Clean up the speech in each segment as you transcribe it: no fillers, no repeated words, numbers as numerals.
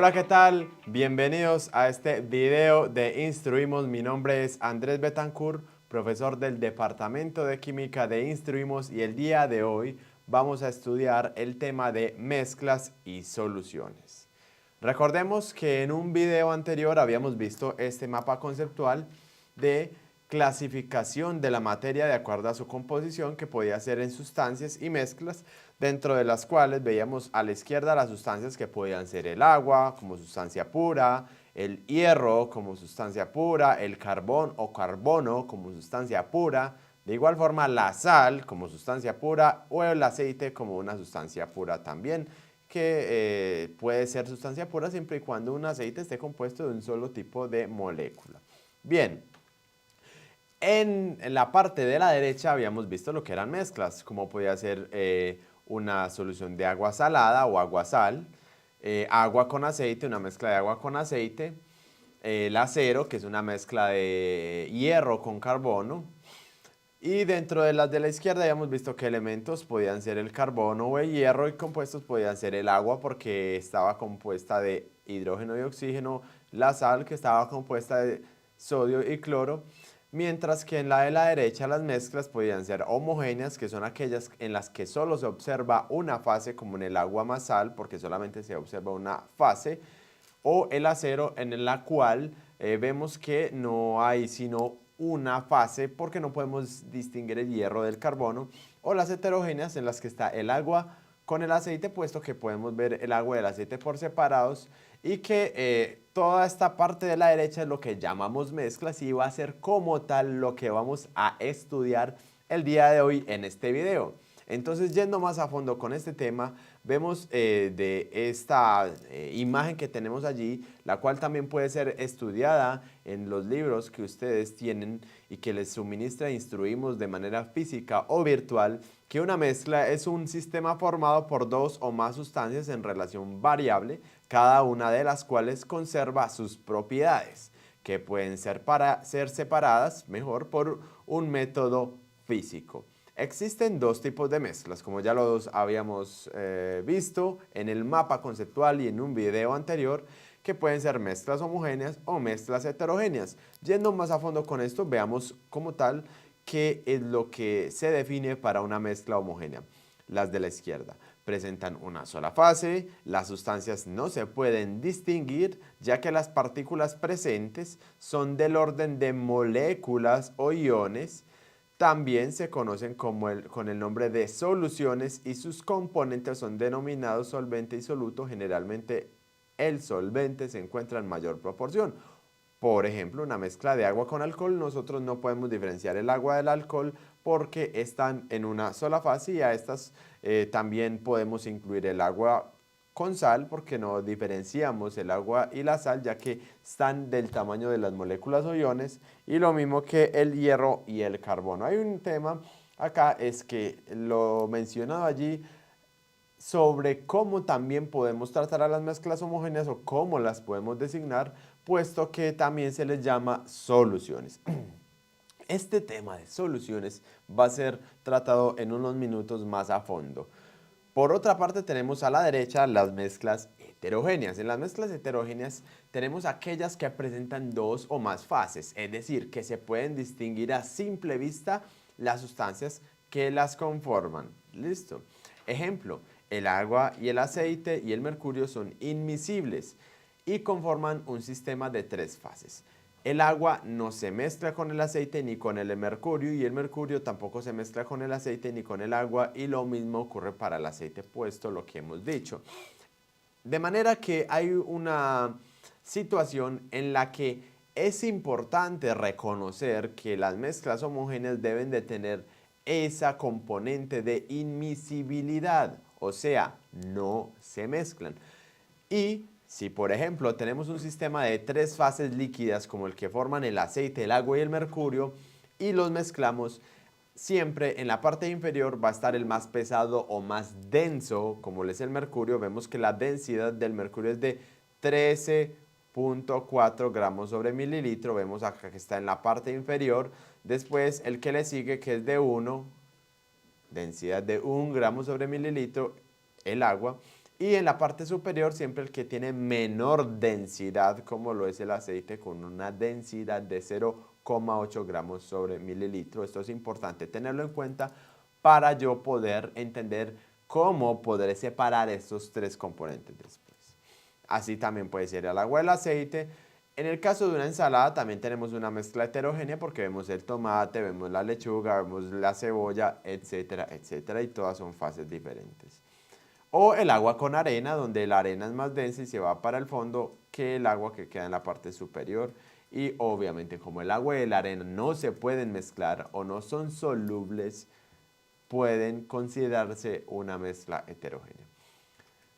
Hola, ¿qué tal? Bienvenidos a este video de Instruimos. Mi nombre es Andrés Betancourt, profesor del Departamento de Química de Instruimos, y el día de hoy vamos a estudiar el tema de mezclas y soluciones. Recordemos que en un video anterior habíamos visto este mapa conceptual de clasificación de la materia de acuerdo a su composición, que podía ser en sustancias y mezclas, dentro de las cuales veíamos a la izquierda las sustancias que podían ser el agua como sustancia pura, el hierro como sustancia pura, el carbón o carbono como sustancia pura, de igual forma la sal como sustancia pura o el aceite como una sustancia pura también, que puede ser sustancia pura siempre y cuando un aceite esté compuesto de un solo tipo de molécula. Bien, en la parte de la derecha habíamos visto lo que eran mezclas, como podía ser una solución de agua salada o agua-sal, agua con aceite, una mezcla de agua con aceite, el acero, que es una mezcla de hierro con carbono, y dentro de las de la izquierda habíamos visto que elementos podían ser el carbono o el hierro y compuestos podían ser el agua porque estaba compuesta de hidrógeno y oxígeno, la sal que estaba compuesta de sodio y cloro, mientras que en la de la derecha las mezclas podían ser homogéneas, que son aquellas en las que solo se observa una fase, como en el agua más sal, porque solamente se observa una fase, o el acero en la cual vemos que no hay sino una fase porque no podemos distinguir el hierro del carbono, o las heterogéneas en las que está el agua con el aceite, puesto que podemos ver el agua y el aceite por separados, y que toda esta parte de la derecha es lo que llamamos mezclas y va a ser como tal lo que vamos a estudiar el día de hoy en este video. Entonces, yendo más a fondo con este tema, vemos de esta imagen que tenemos allí, la cual también puede ser estudiada en los libros que ustedes tienen y que les suministra Instruimos de manera física o virtual, que una mezcla es un sistema formado por dos o más sustancias en relación variable, cada una de las cuales conserva sus propiedades, que pueden ser separadas mejor por un método físico. Existen dos tipos de mezclas, como ya los habíamos visto en el mapa conceptual y en un video anterior, que pueden ser mezclas homogéneas o mezclas heterogéneas. Yendo más a fondo con esto, veamos como tal qué es lo que se define para una mezcla homogénea. Las de la izquierda presentan una sola fase, las sustancias no se pueden distinguir ya que las partículas presentes son del orden de moléculas o iones. También se conocen con el nombre de soluciones y sus componentes son denominados solvente y soluto. Generalmente el solvente se encuentra en mayor proporción. Por ejemplo, una mezcla de agua con alcohol, nosotros no podemos diferenciar el agua del alcohol porque están en una sola fase, y a estas también podemos incluir el agua con sal porque no diferenciamos el agua y la sal ya que están del tamaño de las moléculas o iones, y lo mismo que el hierro y el carbono. Hay un tema acá, es que lo mencionado allí sobre cómo también podemos tratar a las mezclas homogéneas o cómo las podemos designar, puesto que también se les llama soluciones. Este tema de soluciones va a ser tratado en unos minutos más a fondo. Por otra parte, tenemos a la derecha las mezclas heterogéneas. En las mezclas heterogéneas tenemos aquellas que presentan dos o más fases, es decir, que se pueden distinguir a simple vista las sustancias que las conforman. ¿Listo? Ejemplo, el agua y el aceite y el mercurio son inmiscibles y conforman un sistema de tres fases. El agua no se mezcla con el aceite ni con el mercurio, y el mercurio tampoco se mezcla con el aceite ni con el agua, y lo mismo ocurre para el aceite, puesto lo que hemos dicho. De manera que hay una situación en la que es importante reconocer que las mezclas homogéneas deben de tener esa componente de inmiscibilidad, o sea, no se mezclan. Y si, por ejemplo, tenemos un sistema de tres fases líquidas como el que forman el aceite, el agua y el mercurio, y los mezclamos, siempre en la parte inferior va a estar el más pesado o más denso, como es el mercurio. Vemos que la densidad del mercurio es de 13.4 gramos sobre mililitro. Vemos acá que está en la parte inferior. Después el que le sigue, que es de 1, densidad de 1 gramo sobre mililitro, el agua. Y en la parte superior siempre el que tiene menor densidad, como lo es el aceite, con una densidad de 0,8 gramos sobre mililitro. Esto es importante tenerlo en cuenta para yo poder entender cómo podré separar estos tres componentes después. Así también puede ser el agua, el aceite. En el caso de una ensalada también tenemos una mezcla heterogénea porque vemos el tomate, vemos la lechuga, vemos la cebolla, etcétera, etcétera, y todas son fases diferentes. O el agua con arena, donde la arena es más densa y se va para el fondo que el agua que queda en la parte superior. Y obviamente como el agua y la arena no se pueden mezclar o no son solubles, pueden considerarse una mezcla heterogénea.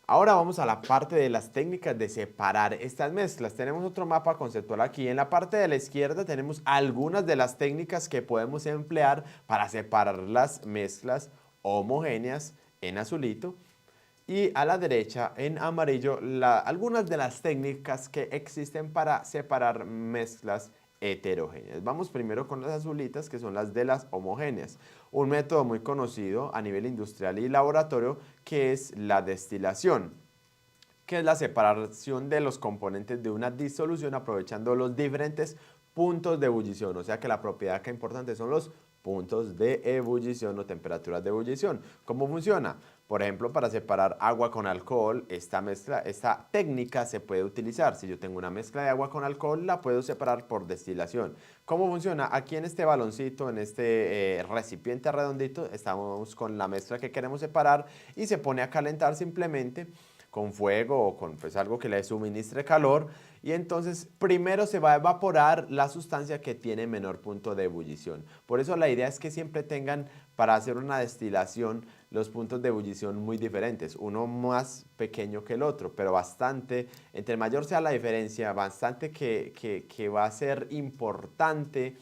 Ahora vamos a la parte de las técnicas de separar estas mezclas. Tenemos otro mapa conceptual aquí. En la parte de la izquierda tenemos algunas de las técnicas que podemos emplear para separar las mezclas homogéneas en azulito. Y a la derecha, en amarillo, algunas de las técnicas que existen para separar mezclas heterogéneas. Vamos primero con las azulitas, que son las de las homogéneas. Un método muy conocido a nivel industrial y laboratorio, que es la destilación, que es la separación de los componentes de una disolución aprovechando los diferentes puntos de ebullición. O sea que la propiedad que es importante son los puntos de ebullición o temperaturas de ebullición. ¿Cómo funciona? Por ejemplo, para separar agua con alcohol, esta técnica se puede utilizar. Si yo tengo una mezcla de agua con alcohol, la puedo separar por destilación. ¿Cómo funciona? Aquí en este baloncito, en este recipiente redondito, estamos con la mezcla que queremos separar y se pone a calentar simplemente con fuego o con pues, algo que le suministre calor, y entonces primero se va a evaporar la sustancia que tiene menor punto de ebullición. Por eso la idea es que siempre tengan, para hacer una destilación, los puntos de ebullición muy diferentes, uno más pequeño que el otro, pero bastante, entre mayor sea la diferencia, bastante que va a ser importante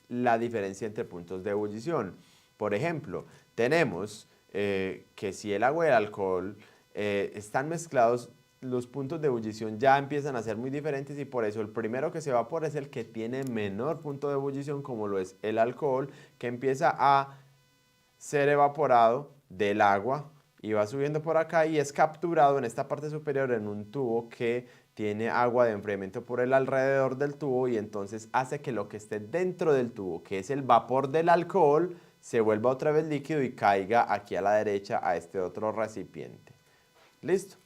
la diferencia entre puntos de ebullición. Por ejemplo, tenemos que si el agua y el alcohol están mezclados, los puntos de ebullición ya empiezan a ser muy diferentes y por eso el primero que se evapora es el que tiene menor punto de ebullición, como lo es el alcohol, que empieza a ser evaporado del agua y va subiendo por acá y es capturado en esta parte superior en un tubo que tiene agua de enfriamiento por el alrededor del tubo, y entonces hace que lo que esté dentro del tubo, que es el vapor del alcohol, se vuelva otra vez líquido y caiga aquí a la derecha a este otro recipiente. ¿Listo?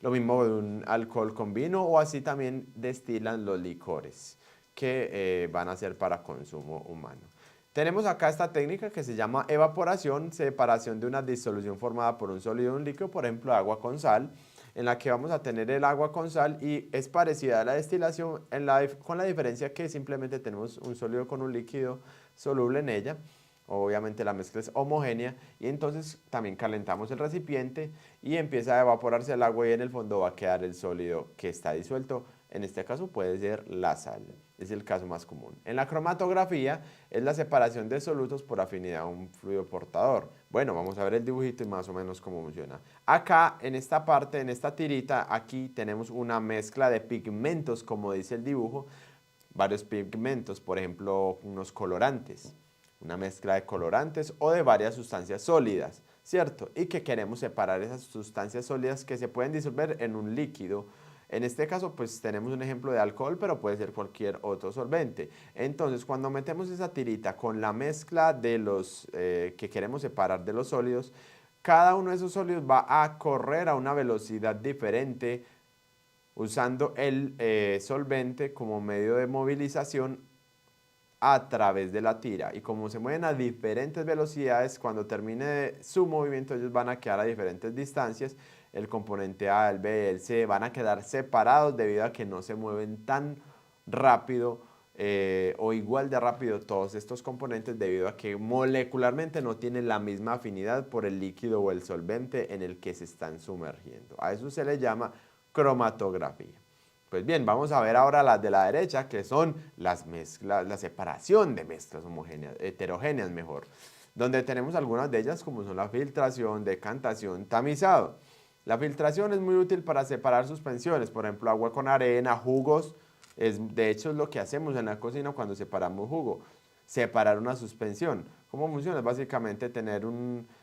Lo mismo de un alcohol con vino, o así también destilan los licores que van a ser para consumo humano. Tenemos acá esta técnica que se llama evaporación, separación de una disolución formada por un sólido y un líquido, por ejemplo agua con sal, en la que vamos a tener el agua con sal y es parecida a la destilación con la diferencia que simplemente tenemos un sólido con un líquido soluble en ella. Obviamente la mezcla es homogénea y entonces también calentamos el recipiente y empieza a evaporarse el agua y en el fondo va a quedar el sólido que está disuelto. En este caso puede ser la sal, es el caso más común. En la cromatografía es la separación de solutos por afinidad a un fluido portador. Bueno, vamos a ver el dibujito y más o menos cómo funciona. Acá en esta parte, en esta tirita, aquí tenemos una mezcla de pigmentos, como dice el dibujo, varios pigmentos, por ejemplo, unos colorantes. Una mezcla de colorantes o de varias sustancias sólidas, ¿cierto? Y que queremos separar esas sustancias sólidas que se pueden disolver en un líquido. En este caso, pues tenemos un ejemplo de alcohol, pero puede ser cualquier otro solvente. Entonces, cuando metemos esa tirita con la mezcla de los que queremos separar de los sólidos, cada uno de esos sólidos va a correr a una velocidad diferente usando el solvente como medio de movilización a través de la tira, y como se mueven a diferentes velocidades, cuando termine su movimiento ellos van a quedar a diferentes distancias. El componente A, el B, el C van a quedar separados debido a que no se mueven tan rápido o igual de rápido todos estos componentes, debido a que molecularmente no tienen la misma afinidad por el líquido o el solvente en el que se están sumergiendo. A eso se le llama cromatografía. Pues bien, vamos a ver ahora las de la derecha, que son las mezclas, la separación de mezclas homogéneas, heterogéneas mejor, donde tenemos algunas de ellas como son la filtración, decantación, tamizado. La filtración es muy útil para separar suspensiones, por ejemplo agua con arena, jugos, de hecho es lo que hacemos en la cocina cuando separamos jugo, separar una suspensión. ¿Cómo funciona? Es básicamente tener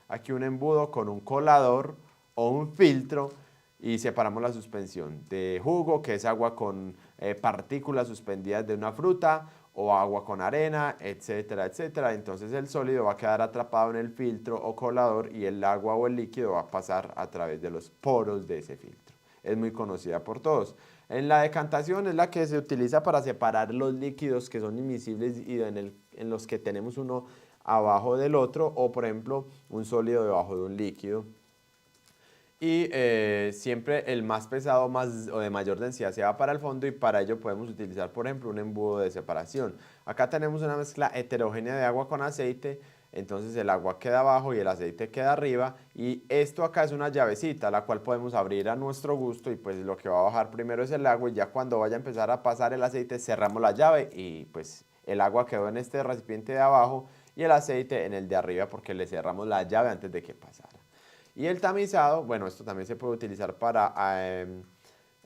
aquí un embudo con un colador o un filtro y separamos la suspensión de jugo, que es agua con partículas suspendidas de una fruta, o agua con arena, etcétera, etcétera. Entonces el sólido va a quedar atrapado en el filtro o colador y el agua o el líquido va a pasar a través de los poros de ese filtro. Es muy conocida por todos. En la decantación es la que se utiliza para separar los líquidos que son invisibles y en los que tenemos uno abajo del otro, o por ejemplo un sólido debajo de un líquido. Y siempre el más pesado o de mayor densidad se va para el fondo, y para ello podemos utilizar, por ejemplo, un embudo de separación. Acá tenemos una mezcla heterogénea de agua con aceite, entonces el agua queda abajo y el aceite queda arriba, y esto acá es una llavecita la cual podemos abrir a nuestro gusto, y pues lo que va a bajar primero es el agua, y ya cuando vaya a empezar a pasar el aceite cerramos la llave y pues el agua quedó en este recipiente de abajo y el aceite en el de arriba porque le cerramos la llave antes de que pasara. Y el tamizado, bueno, esto también se puede utilizar para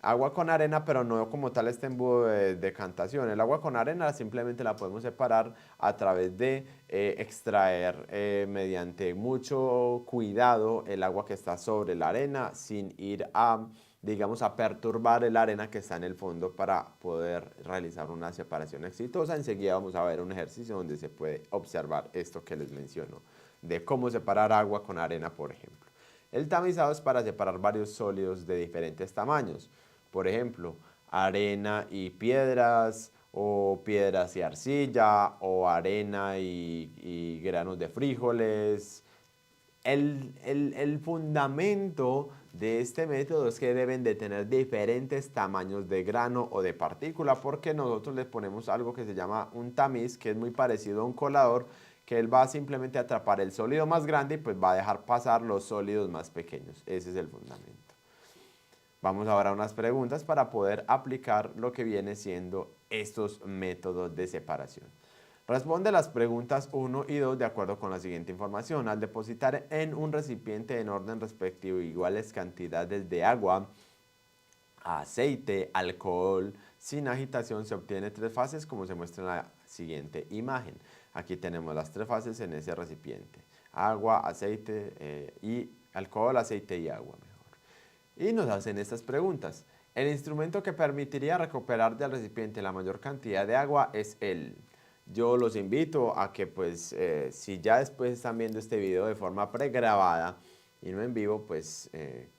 agua con arena, pero no como tal este embudo de decantación. El agua con arena simplemente la podemos separar a través de extraer mediante mucho cuidado el agua que está sobre la arena, sin ir a, digamos, a perturbar la arena que está en el fondo, para poder realizar una separación exitosa. Enseguida vamos a ver un ejercicio donde se puede observar esto que les menciono, de cómo separar agua con arena, por ejemplo. El tamizado es para separar varios sólidos de diferentes tamaños, por ejemplo, arena y piedras, o piedras y arcilla, o arena y granos de frijoles. El fundamento de este método es que deben de tener diferentes tamaños de grano o de partícula, porque nosotros le ponemos algo que se llama un tamiz, que es muy parecido a un colador, que él va simplemente a atrapar el sólido más grande y pues va a dejar pasar los sólidos más pequeños. Ese es el fundamento. Vamos ahora a unas preguntas para poder aplicar lo que viene siendo estos métodos de separación. Responde las preguntas 1 y 2 de acuerdo con la siguiente información. Al depositar en un recipiente en orden respectivo iguales cantidades de agua, aceite, alcohol, sin agitación, se obtiene 3 fases como se muestra en la siguiente imagen. Aquí tenemos las 3 fases en ese recipiente: agua, aceite y alcohol, aceite y agua, mejor. Y nos hacen estas preguntas. El instrumento que permitiría recuperar del recipiente la mayor cantidad de agua es el... Yo los invito a que pues si ya después están viendo este video de forma pregrabada y no en vivo, pues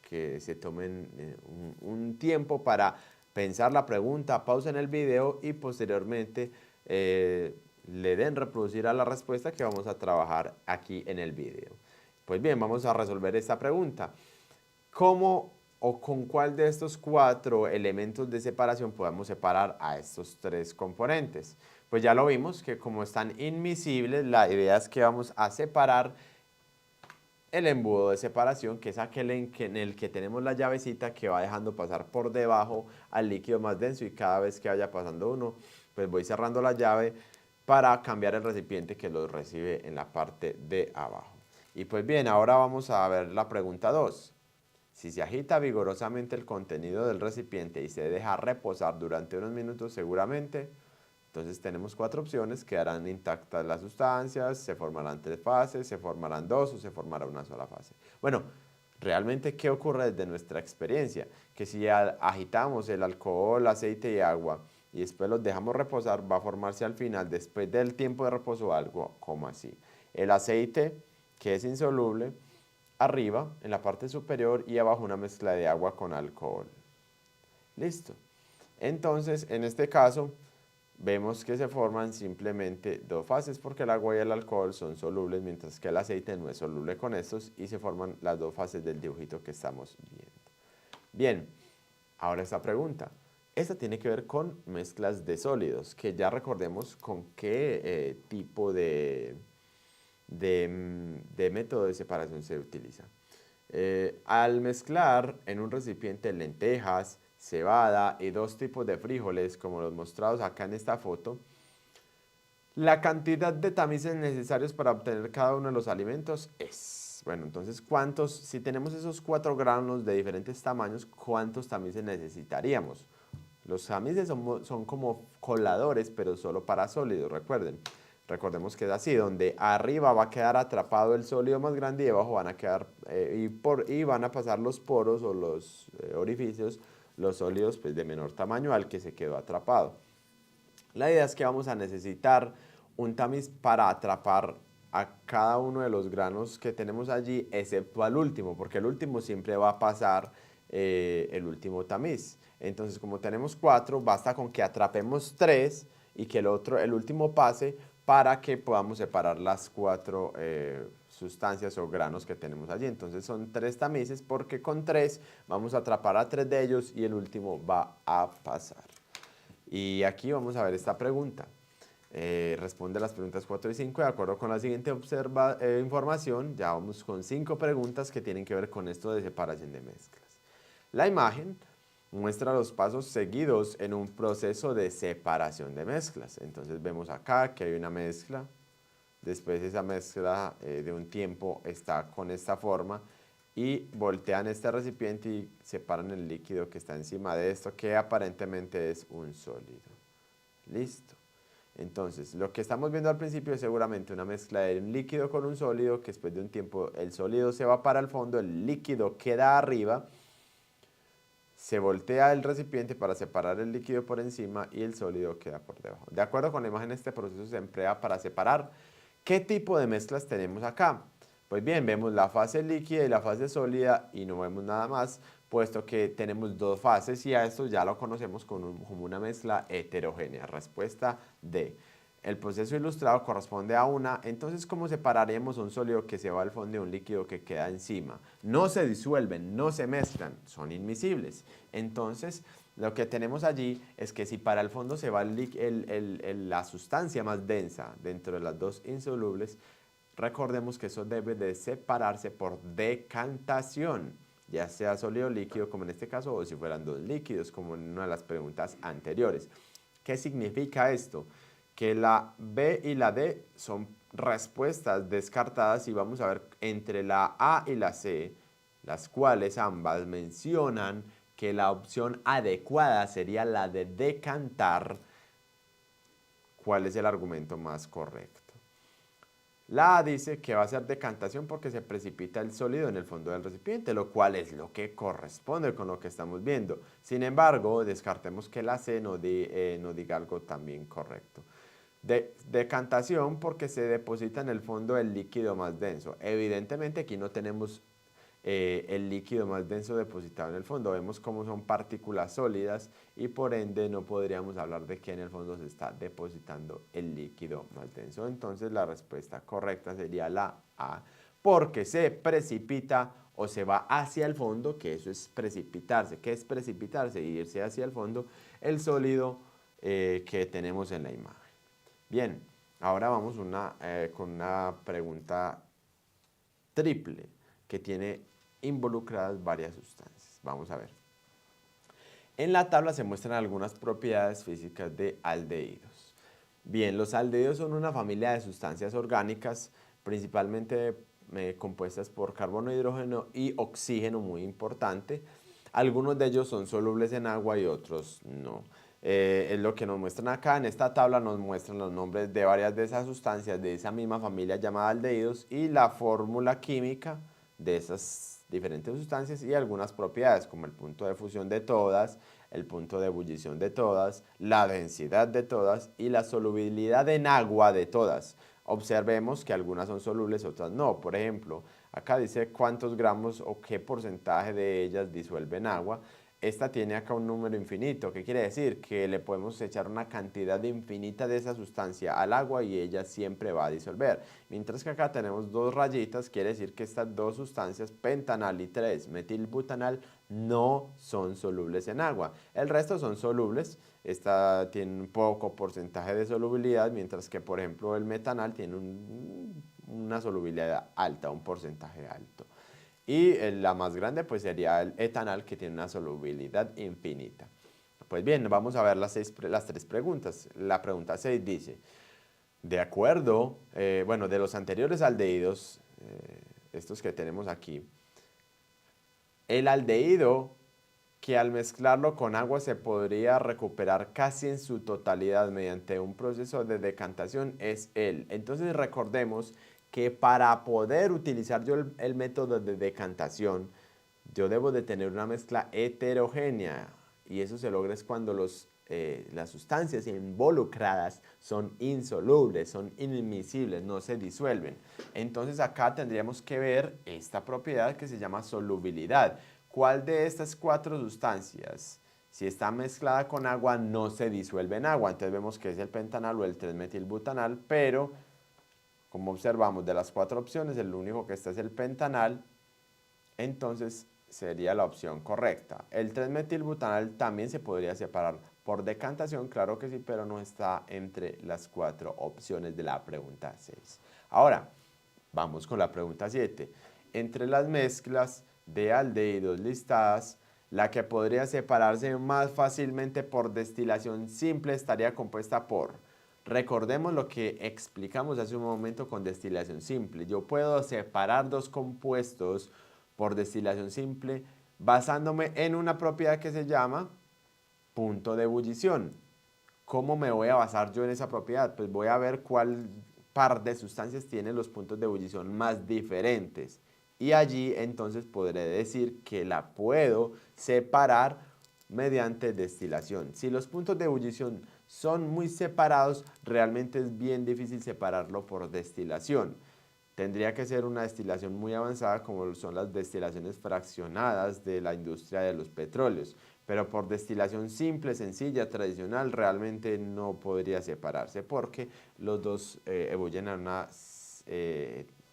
que se tomen un tiempo para pensar la pregunta, pausen el video y posteriormente le den reproducir a la respuesta que vamos a trabajar aquí en el video. Pues bien, vamos a resolver esta pregunta. ¿Cómo o con cuál de estos 4 elementos de separación podemos separar a estos 3 componentes? Pues ya lo vimos, que como están invisibles, la idea es que vamos a separar el embudo de separación, que es aquel en el que tenemos la llavecita que va dejando pasar por debajo al líquido más denso, y cada vez que vaya pasando uno, pues voy cerrando la llave para cambiar el recipiente que lo recibe en la parte de abajo. Y pues bien, ahora vamos a ver la pregunta 2. Si se agita vigorosamente el contenido del recipiente y se deja reposar durante unos minutos, seguramente, entonces tenemos 4 opciones: quedarán intactas las sustancias, se formarán 3 fases, se formarán 2 o se formará una sola fase. Bueno, realmente, ¿qué ocurre desde nuestra experiencia? Que si agitamos el alcohol, aceite y agua y después los dejamos reposar, va a formarse al final, después del tiempo de reposo, algo como así. El aceite, que es insoluble, arriba, en la parte superior, y abajo una mezcla de agua con alcohol. Listo. Entonces, en este caso, vemos que se forman simplemente 2 fases porque el agua y el alcohol son solubles, mientras que el aceite no es soluble con estos, y se forman las 2 fases del dibujito que estamos viendo. Bien, ahora esta pregunta. Esta tiene que ver con mezclas de sólidos, que ya recordemos con qué tipo de método de separación se utiliza. Al mezclar en un recipiente lentejas, cebada y 2 tipos de frijoles, como los mostrados acá en esta foto, la cantidad de tamices necesarios para obtener cada uno de los alimentos es... Bueno, entonces, si tenemos esos 4 granos de diferentes tamaños, ¿cuántos tamices necesitaríamos? Los tamices son como coladores, pero solo para sólidos, recuerden. Recordemos que es así, donde arriba va a quedar atrapado el sólido más grande y debajo van a quedar, y van a pasar los poros o los orificios, los sólidos pues, de menor tamaño al que se quedó atrapado. La idea es que vamos a necesitar un tamiz para atrapar a cada uno de los granos que tenemos allí, excepto al último, porque el último siempre va a pasar el último tamiz. Entonces, como tenemos 4, basta con que atrapemos 3 y que el último pase para que podamos separar las 4 sustancias o granos que tenemos allí. Entonces son 3 tamices porque con 3 vamos a atrapar a 3 de ellos y el último va a pasar. Y aquí vamos a ver esta pregunta. Responde las preguntas 4 y 5 de acuerdo con la siguiente información. Ya vamos con 5 preguntas que tienen que ver con esto de separación de mezclas. La imagen muestra los pasos seguidos en un proceso de separación de mezclas. Entonces vemos acá que hay una mezcla, después esa mezcla de un tiempo está con esta forma y voltean este recipiente y separan el líquido que está encima de esto, que aparentemente es un sólido. Listo. Entonces, lo que estamos viendo al principio es seguramente una mezcla de un líquido con un sólido, que después de un tiempo el sólido se va para el fondo, el líquido queda arriba, se voltea el recipiente para separar el líquido por encima y el sólido queda por debajo. De acuerdo con la imagen, este proceso se emplea para separar. ¿Qué tipo de mezclas tenemos acá? Pues bien, vemos la fase líquida y la fase sólida y no vemos nada más, puesto que tenemos 2 fases y a esto ya lo conocemos como una mezcla heterogénea. Respuesta D. El proceso ilustrado corresponde a una, entonces ¿cómo separaremos un sólido que se va al fondo de un líquido que queda encima? No se disuelven, no se mezclan, son inmiscibles. Entonces, lo que tenemos allí es que si para el fondo se va la sustancia más densa dentro de las 2 insolubles, recordemos que eso debe de separarse por decantación, ya sea sólido o líquido, como en este caso, o si fueran 2 líquidos, como en una de las preguntas anteriores. ¿Qué significa esto? Que la B y la D son respuestas descartadas y vamos a ver entre la A y la C, las cuales ambas mencionan que la opción adecuada sería la de decantar. ¿Cuál es el argumento más correcto? La A dice que va a ser decantación porque se precipita el sólido en el fondo del recipiente, lo cual es lo que corresponde con lo que estamos viendo. Sin embargo, descartemos que la C no diga algo también correcto. Decantación porque se deposita en el fondo el líquido más denso. Evidentemente aquí no tenemos el líquido más denso depositado en el fondo. Vemos cómo son partículas sólidas y por ende no podríamos hablar de que en el fondo se está depositando el líquido más denso. Entonces la respuesta correcta sería la A, porque se precipita o se va hacia el fondo, que eso es precipitarse. ¿Qué es precipitarse? Irse hacia el fondo el sólido que tenemos en la imagen. Bien, ahora vamos con una pregunta triple que tiene involucradas varias sustancias. Vamos a ver. En la tabla se muestran algunas propiedades físicas de aldehídos. Bien, los aldehídos son una familia de sustancias orgánicas, principalmente compuestas por carbono, hidrógeno y oxígeno, muy importante. Algunos de ellos son solubles en agua y otros no. Es lo que nos muestran acá. En esta tabla nos muestran los nombres de varias de esas sustancias de esa misma familia llamada aldehídos y la fórmula química de esas diferentes sustancias y algunas propiedades como el punto de fusión de todas, el punto de ebullición de todas, la densidad de todas y la solubilidad en agua de todas. Observemos que algunas son solubles, otras no. Por ejemplo, acá dice cuántos gramos o qué porcentaje de ellas disuelven agua. Esta tiene acá un número infinito. ¿Qué quiere decir? Que le podemos echar una cantidad infinita de esa sustancia al agua y ella siempre va a disolver. Mientras que acá tenemos 2 rayitas, quiere decir que estas 2 sustancias, pentanal y 3-metilbutanal, no son solubles en agua. El resto son solubles. Esta tiene un poco porcentaje de solubilidad, mientras que, por ejemplo, el metanal tiene una solubilidad alta, un porcentaje alto. Y la más grande pues sería el etanal, que tiene una solubilidad infinita. Pues bien, vamos a ver las 3 preguntas. La pregunta 6 dice, de acuerdo, de los anteriores aldehídos, estos que tenemos aquí, el aldehído que al mezclarlo con agua se podría recuperar casi en su totalidad mediante un proceso de decantación es él. Entonces recordemos que para poder utilizar yo el método de decantación, yo debo de tener una mezcla heterogénea y eso se logra es cuando las sustancias involucradas son insolubles, son inadmisibles, no se disuelven. Entonces acá tendríamos que ver esta propiedad que se llama solubilidad. ¿Cuál de estas 4 sustancias, si está mezclada con agua, no se disuelve en agua? Entonces vemos que es el pentanal o el 3-metilbutanal, pero como observamos de las 4 opciones, el único que está es el pentanal, entonces sería la opción correcta. El 3-metilbutanal también se podría separar por decantación, claro que sí, pero no está entre las 4 opciones de la pregunta 6. Ahora, vamos con la pregunta 7. Entre las mezclas de aldehídos listadas, la que podría separarse más fácilmente por destilación simple estaría compuesta por... Recordemos lo que explicamos hace un momento con destilación simple. Yo puedo separar 2 compuestos por destilación simple basándome en una propiedad que se llama punto de ebullición. ¿Cómo me voy a basar yo en esa propiedad? Pues voy a ver cuál par de sustancias tiene los puntos de ebullición más diferentes. Y allí entonces podré decir que la puedo separar mediante destilación. Si los puntos de ebullición son muy separados, realmente es bien difícil separarlo por destilación. Tendría que ser una destilación muy avanzada como son las destilaciones fraccionadas de la industria de los petróleos. Pero por destilación simple, sencilla, tradicional, realmente no podría separarse porque los dos ebullen a una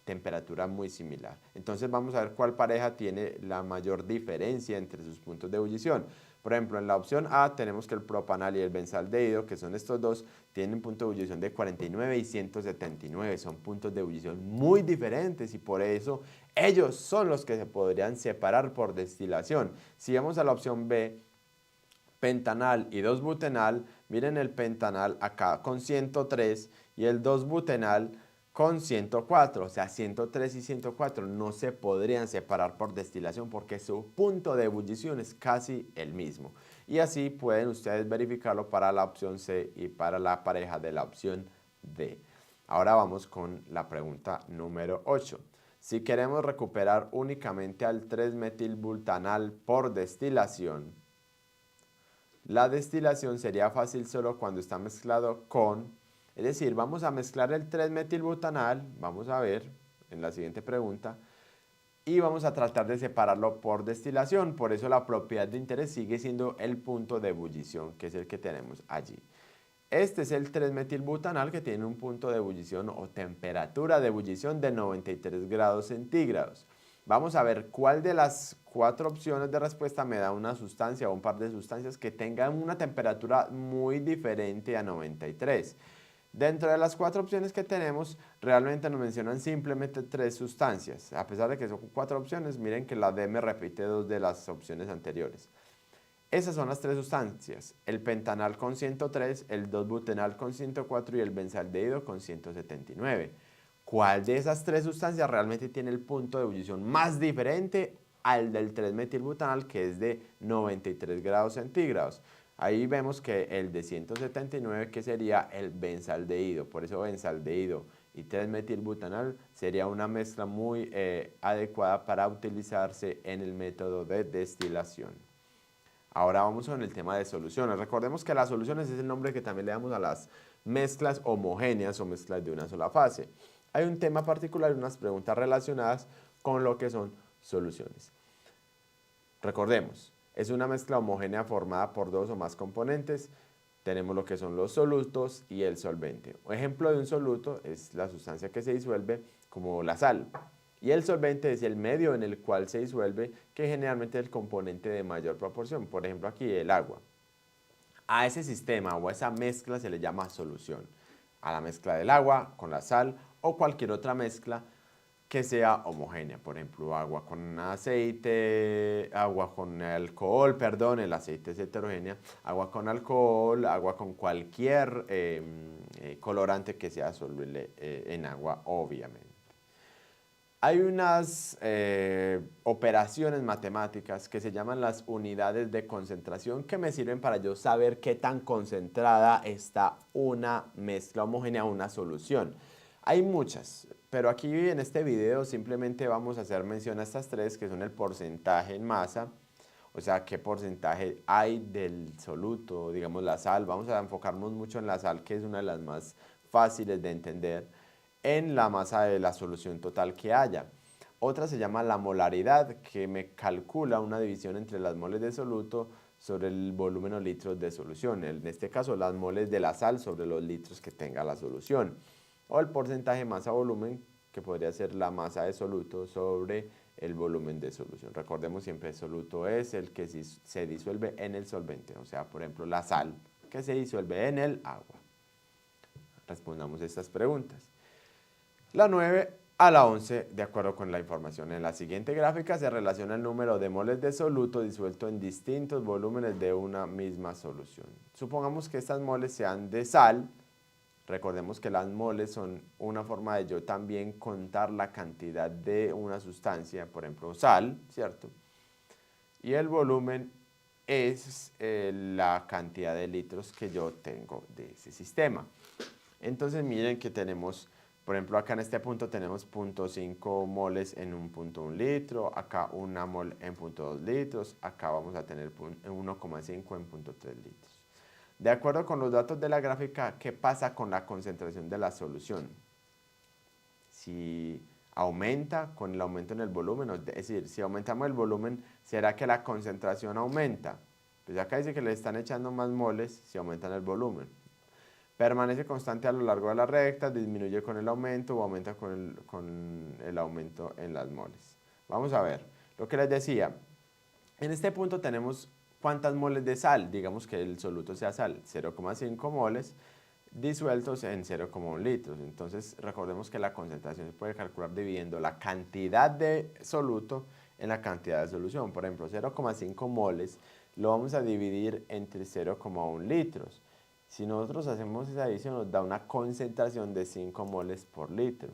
temperatura muy similar. Entonces vamos a ver cuál pareja tiene la mayor diferencia entre sus puntos de ebullición. Por ejemplo, en la opción A tenemos que el propanal y el benzaldehído, que son estos dos, tienen un punto de ebullición de 49 y 179. Son puntos de ebullición muy diferentes y por eso ellos son los que se podrían separar por destilación. Si vamos a la opción B, pentanal y 2-butenal, miren el pentanal acá con 103 y el 2-butenal con 104, o sea 103 y 104 no se podrían separar por destilación porque su punto de ebullición es casi el mismo. Y así pueden ustedes verificarlo para la opción C y para la pareja de la opción D. Ahora vamos con la pregunta número 8. Si queremos recuperar únicamente al 3-metilbutanal por destilación, la destilación sería fácil solo cuando está mezclado con... Es decir, vamos a mezclar el 3-metilbutanal, vamos a ver en la siguiente pregunta, y vamos a tratar de separarlo por destilación. Por eso la propiedad de interés sigue siendo el punto de ebullición, que es el que tenemos allí. Este es el 3-metilbutanal que tiene un punto de ebullición o temperatura de ebullición de 93 grados centígrados. Vamos a ver cuál de las 4 opciones de respuesta me da una sustancia o un par de sustancias que tengan una temperatura muy diferente a 93. Dentro de las 4 opciones que tenemos, realmente nos mencionan simplemente 3 sustancias. A pesar de que son 4 opciones, miren que la D me repite 2 de las opciones anteriores. Esas son las 3 sustancias, el pentanal con 103, el 2-butenal con 104 y el benzaldehído con 179. ¿Cuál de esas 3 sustancias realmente tiene el punto de ebullición más diferente al del 3-metilbutanal, que es de 93 grados centígrados? Ahí vemos que el de 179, que sería el benzaldehído, por eso benzaldehído y 3-metilbutanal sería una mezcla muy adecuada para utilizarse en el método de destilación. Ahora vamos con el tema de soluciones. Recordemos que las soluciones es el nombre que también le damos a las mezclas homogéneas o mezclas de una sola fase. Hay un tema particular y unas preguntas relacionadas con lo que son soluciones. Recordemos, es una mezcla homogénea formada por 2 o más componentes. Tenemos lo que son los solutos y el solvente. Un ejemplo de un soluto es la sustancia que se disuelve, como la sal. Y el solvente es el medio en el cual se disuelve, que generalmente es el componente de mayor proporción. Por ejemplo, aquí el agua. A ese sistema o a esa mezcla se le llama solución. A la mezcla del agua con la sal o cualquier otra mezcla que sea homogénea. Por ejemplo, agua con aceite, agua con alcohol, perdón, el aceite es heterogénea, agua con alcohol, agua con cualquier colorante que sea soluble en agua, obviamente. Hay unas operaciones matemáticas que se llaman las unidades de concentración que me sirven para yo saber qué tan concentrada está una mezcla homogénea, una solución. Hay muchas, pero aquí en este video simplemente vamos a hacer mención a estas tres, que son el porcentaje en masa, o sea, qué porcentaje hay del soluto, digamos la sal. Vamos a enfocarnos mucho en la sal, que es una de las más fáciles de entender, en la masa de la solución total que haya. Otra se llama la molaridad, que me calcula una división entre las moles de soluto sobre el volumen o litros de solución. En este caso, las moles de la sal sobre los litros que tenga la solución. O el porcentaje masa-volumen, que podría ser la masa de soluto sobre el volumen de solución. Recordemos siempre, el soluto es el que se disuelve en el solvente. O sea, por ejemplo, la sal, que se disuelve en el agua. Respondamos estas preguntas. La 9 a la 11, de acuerdo con la información. En la siguiente gráfica se relaciona el número de moles de soluto disuelto en distintos volúmenes de una misma solución. Supongamos que estas moles sean de sal. Recordemos que las moles son una forma de yo también contar la cantidad de una sustancia, por ejemplo, sal, ¿cierto? Y el volumen es la cantidad de litros que yo tengo de ese sistema. Entonces miren que tenemos, por ejemplo, acá en este punto tenemos 0.5 moles en 1.1 litro, acá 1 mol en 0.2 litros, acá vamos a tener 1,5 en 0.3 litros. De acuerdo con los datos de la gráfica, ¿qué pasa con la concentración de la solución? Si aumenta con el aumento en el volumen, es decir, si aumentamos el volumen, ¿será que la concentración aumenta? Pues acá dice que le están echando más moles si aumentan el volumen. Permanece constante a lo largo de la recta, disminuye con el aumento o aumenta con el aumento en las moles. Vamos a ver, lo que les decía, en este punto tenemos cuántas moles de sal, digamos que el soluto sea sal, 0,5 moles disueltos en 0,1 litros. Entonces recordemos que la concentración se puede calcular dividiendo la cantidad de soluto en la cantidad de solución. Por ejemplo, 0,5 moles lo vamos a dividir entre 0,1 litros. Si nosotros hacemos esa división nos da una concentración de 5 moles por litro.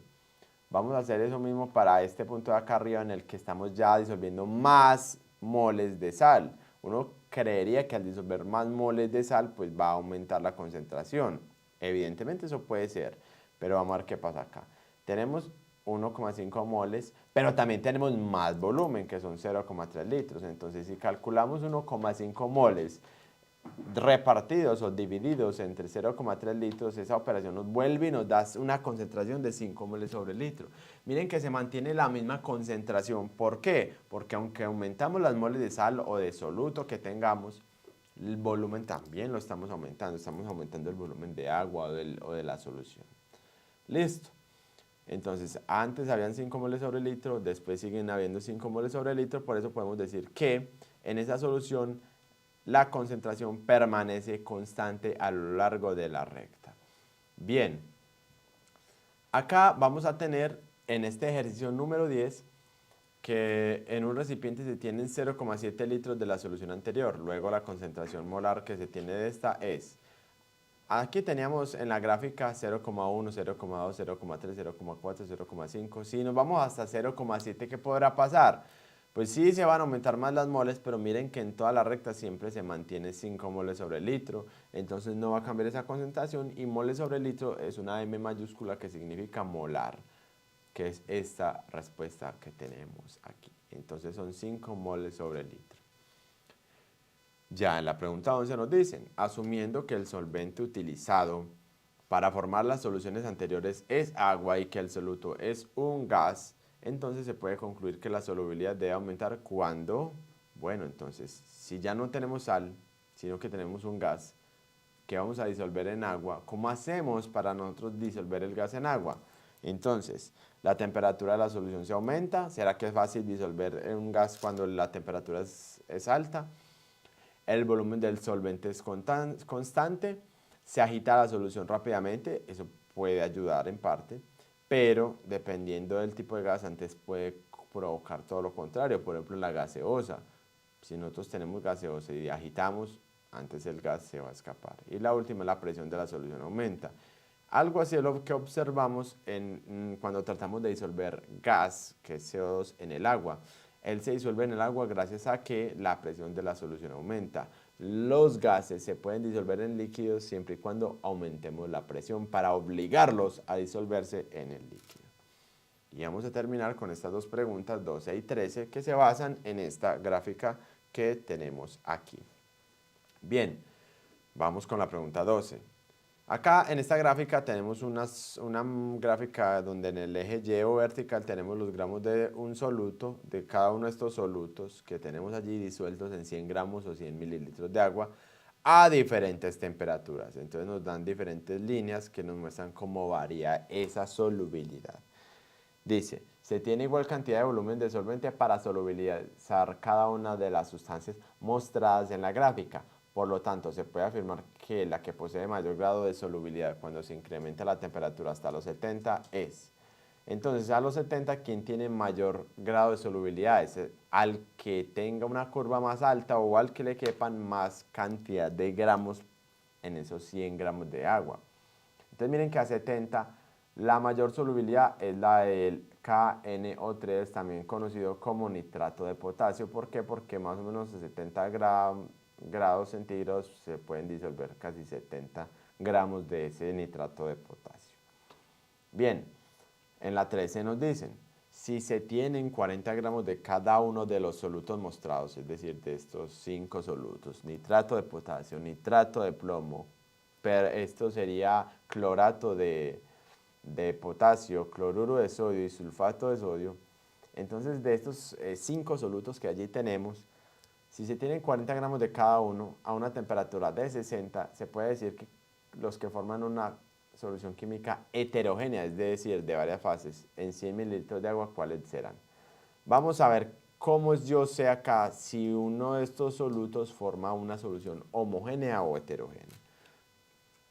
Vamos a hacer eso mismo para este punto de acá arriba en el que estamos ya disolviendo más moles de sal. Uno creería que al disolver más moles de sal pues va a aumentar la concentración. Evidentemente eso puede ser, pero vamos a ver qué pasa acá. Tenemos 1,5 moles, pero también tenemos más volumen, que son 0,3 litros. Entonces, si calculamos 1,5 moles repartidos o divididos entre 0,3 litros, esa operación nos vuelve y nos da una concentración de 5 moles sobre el litro. Miren que se mantiene la misma concentración. ¿Por qué? Porque aunque aumentamos las moles de sal o de soluto que tengamos, el volumen también lo estamos aumentando el volumen de agua o de la solución. Listo. Entonces, antes habían 5 moles sobre el litro, después siguen habiendo 5 moles sobre el litro, por eso podemos decir que en esa solución la concentración permanece constante a lo largo de la recta. Bien, acá vamos a tener en este ejercicio número 10 que en un recipiente se tienen 0,7 litros de la solución anterior. Luego la concentración molar que se tiene de esta es, aquí teníamos en la gráfica 0,1, 0,2, 0,3, 0,4, 0,5. Si nos vamos hasta 0,7, ¿qué podrá pasar? Pues sí, se van a aumentar más las moles, pero miren que en toda la recta siempre se mantiene 5 moles sobre el litro, entonces no va a cambiar esa concentración, y moles sobre el litro es una M mayúscula que significa molar, que es esta respuesta que tenemos aquí. Entonces son 5 moles sobre el litro. Ya en la pregunta 11 nos dicen, asumiendo que el solvente utilizado para formar las soluciones anteriores es agua y que el soluto es un gas, entonces se puede concluir que la solubilidad debe aumentar cuando, bueno, entonces, si ya no tenemos sal, sino que tenemos un gas que vamos a disolver en agua, ¿cómo hacemos para nosotros disolver el gas en agua? Entonces, la temperatura de la solución se aumenta. ¿Será que es fácil disolver un gas cuando la temperatura es alta? El volumen del solvente es constante. Se agita la solución rápidamente, eso puede ayudar en parte, pero dependiendo del tipo de gas, antes puede provocar todo lo contrario. Por ejemplo, en la gaseosa, si nosotros tenemos gaseosa y agitamos, antes el gas se va a escapar. Y la última, la presión de la solución aumenta. Algo así es lo que observamos cuando tratamos de disolver gas, que es CO2, en el agua. Él se disuelve en el agua gracias a que la presión de la solución aumenta. Los gases se pueden disolver en líquidos siempre y cuando aumentemos la presión para obligarlos a disolverse en el líquido. Y vamos a terminar con estas dos preguntas, 12 y 13, que se basan en esta gráfica que tenemos aquí. Bien, vamos con la pregunta 12. Acá en esta gráfica tenemos una gráfica donde en el eje Y o vertical tenemos los gramos de un soluto, de cada uno de estos solutos que tenemos allí disueltos en 100 gramos o 100 mililitros de agua a diferentes temperaturas. Entonces nos dan diferentes líneas que nos muestran cómo varía esa solubilidad. Dice, se tiene igual cantidad de volumen de solvente para solubilizar cada una de las sustancias mostradas en la gráfica. Por lo tanto, se puede afirmar que la que posee mayor grado de solubilidad cuando se incrementa la temperatura hasta los 70 es. Entonces, a los 70, ¿quién tiene mayor grado de solubilidad? Es al que tenga una curva más alta o al que le quepan más cantidad de gramos en esos 100 gramos de agua. Entonces, miren que a 70, la mayor solubilidad es la del KNO3, también conocido como nitrato de potasio. ¿Por qué? Porque más o menos a 70 grados centígrados se pueden disolver casi 70 gramos de ese nitrato de potasio. Bien, en la 13 nos dicen, si se tienen 40 gramos de cada uno de los solutos mostrados, es decir, de estos 5 solutos, nitrato de potasio, nitrato de plomo, pero esto sería clorato de potasio, cloruro de sodio y sulfato de sodio. Entonces, de estos 5 solutos que allí tenemos, si se tienen 40 gramos de cada uno a una temperatura de 60, se puede decir que los que forman una solución química heterogénea, es decir, de varias fases, en 100 mililitros de agua, ¿cuáles serán? Vamos a ver cómo yo sé acá si uno de estos solutos forma una solución homogénea o heterogénea.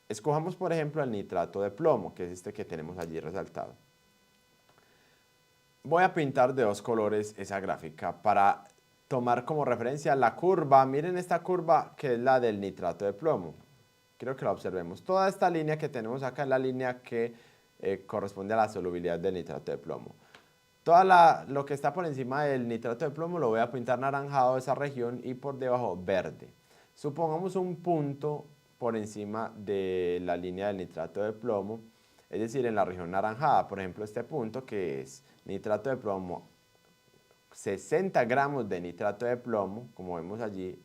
Escojamos, por ejemplo, el nitrato de plomo, que es este que tenemos allí resaltado. Voy a pintar de 2 colores esa gráfica para tomar como referencia la curva. Miren esta curva que es la del nitrato de plomo. Quiero que la observemos. Toda esta línea que tenemos acá es la línea que corresponde a la solubilidad del nitrato de plomo. Lo que está por encima del nitrato de plomo lo voy a pintar naranjado esa región y por debajo verde. Supongamos un punto por encima de la línea del nitrato de plomo, es decir, en la región naranjada. Por ejemplo, este punto que es nitrato de plomo, 60 gramos de nitrato de plomo, como vemos allí,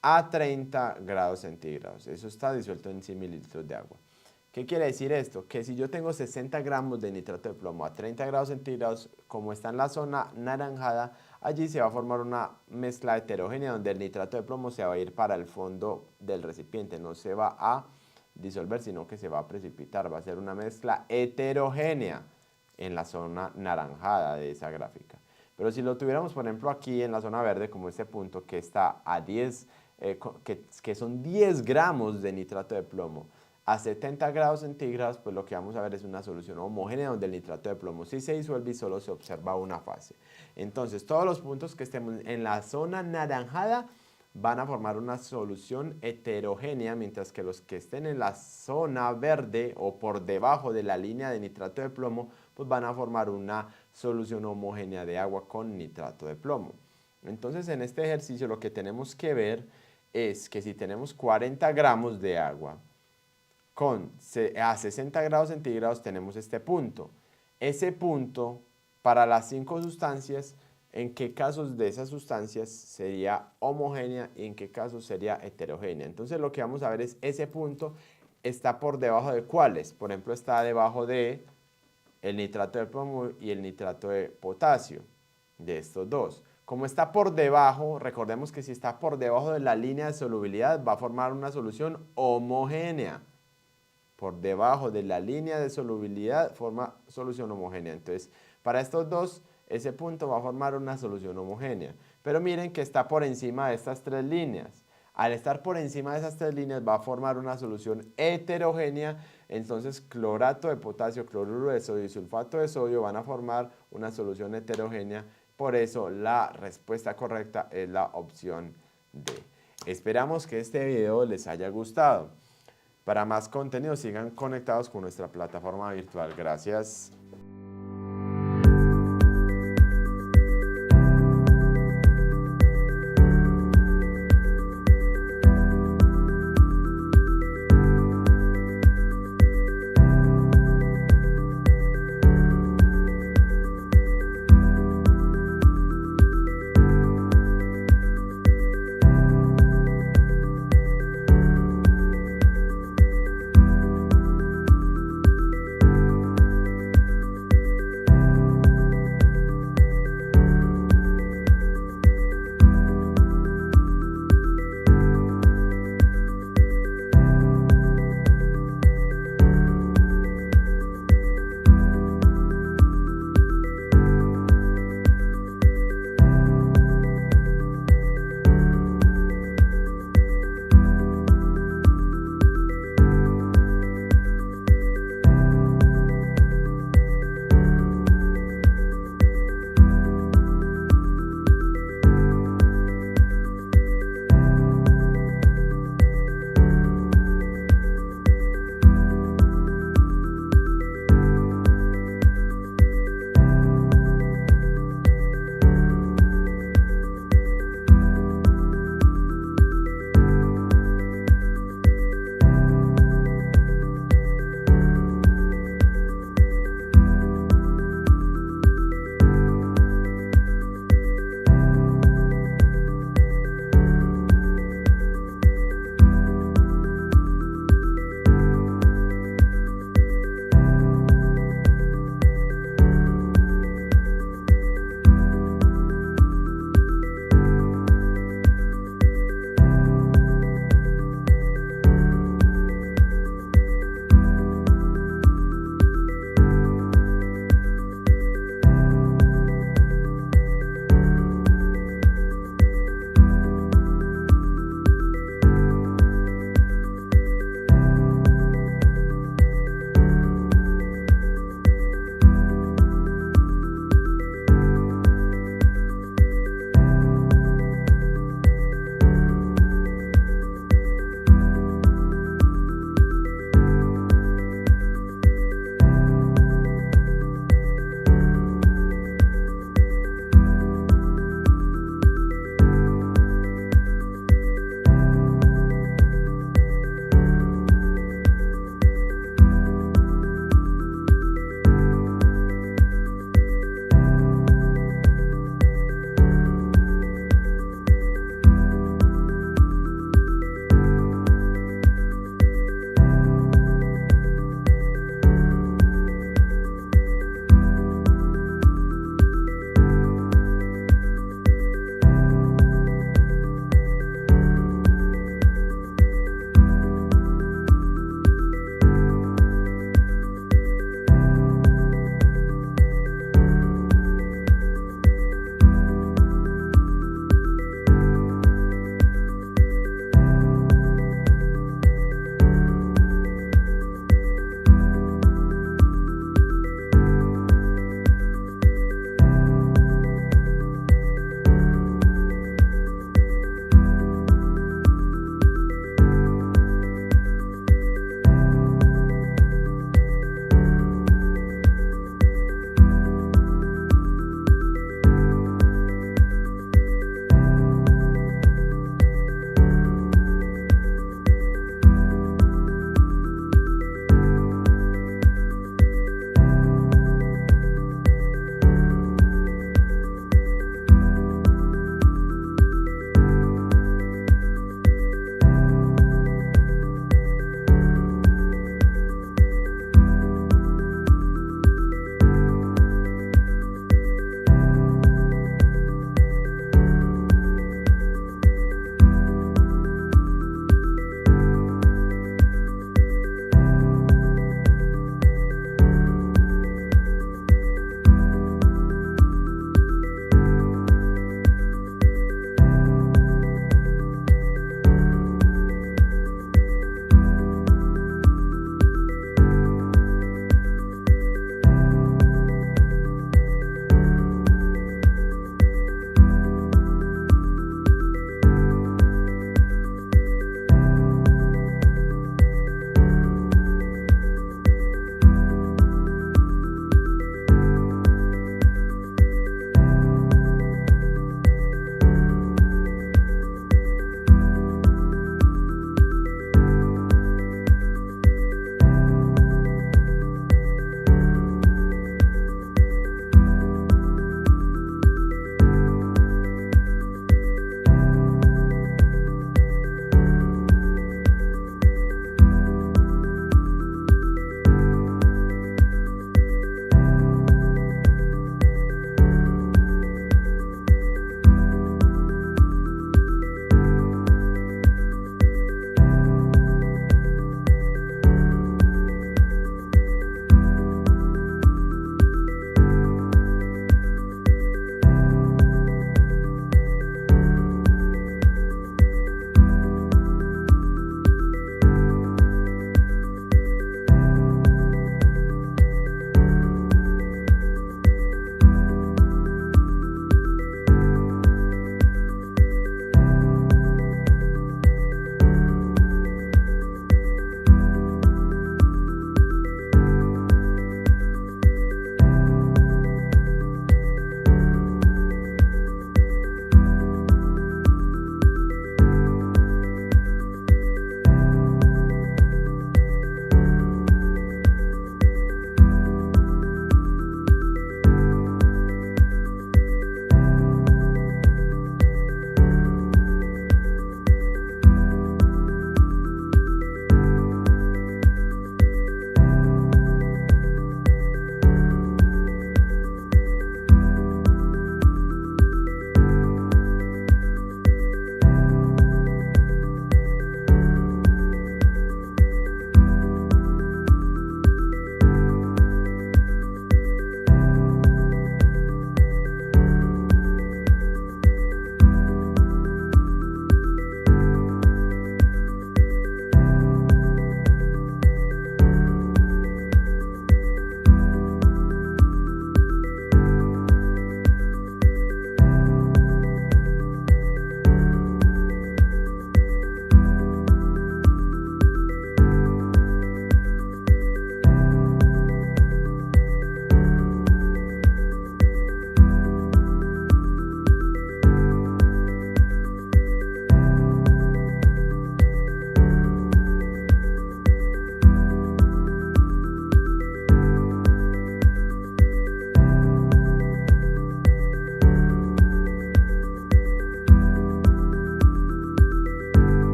a 30 grados centígrados. Eso está disuelto en 100 mililitros de agua. ¿Qué quiere decir esto? Que si yo tengo 60 gramos de nitrato de plomo a 30 grados centígrados, como está en la zona naranjada, allí se va a formar una mezcla heterogénea donde el nitrato de plomo se va a ir para el fondo del recipiente, no se va a disolver, sino que se va a precipitar, va a ser una mezcla heterogénea en la zona naranjada de esa gráfica. Pero si lo tuviéramos, por ejemplo, aquí en la zona verde, como este punto que está a 10, que son 10 gramos de nitrato de plomo, a 70 grados centígrados, pues lo que vamos a ver es una solución homogénea donde el nitrato de plomo sí se disuelve y solo se observa una fase. Entonces, todos los puntos que estemos en la zona naranjada van a formar una solución heterogénea, mientras que los que estén en la zona verde o por debajo de la línea de nitrato de plomo, pues van a formar una solución homogénea de agua con nitrato de plomo. Entonces, en este ejercicio lo que tenemos que ver es que si tenemos 40 gramos de agua, a 60 grados centígrados tenemos este punto. Ese punto, para las 5 sustancias, ¿en qué casos de esas sustancias sería homogénea y en qué casos sería heterogénea? Entonces lo que vamos a ver es ese punto está por debajo de cuáles. Por ejemplo, está debajo de el nitrato de plomo y el nitrato de potasio, de estos dos. Como está por debajo, recordemos que si está por debajo de la línea de solubilidad va a formar una solución homogénea. Por debajo de la línea de solubilidad forma solución homogénea. Entonces, para estos dos, ese punto va a formar una solución homogénea. Pero miren que está por encima de estas 3 líneas. Al estar por encima de esas 3 líneas va a formar una solución heterogénea. Entonces, clorato de potasio, cloruro de sodio y sulfato de sodio van a formar una solución heterogénea. Por eso, la respuesta correcta es la opción D. Esperamos que este video les haya gustado. Para más contenido sigan conectados con nuestra plataforma virtual. Gracias.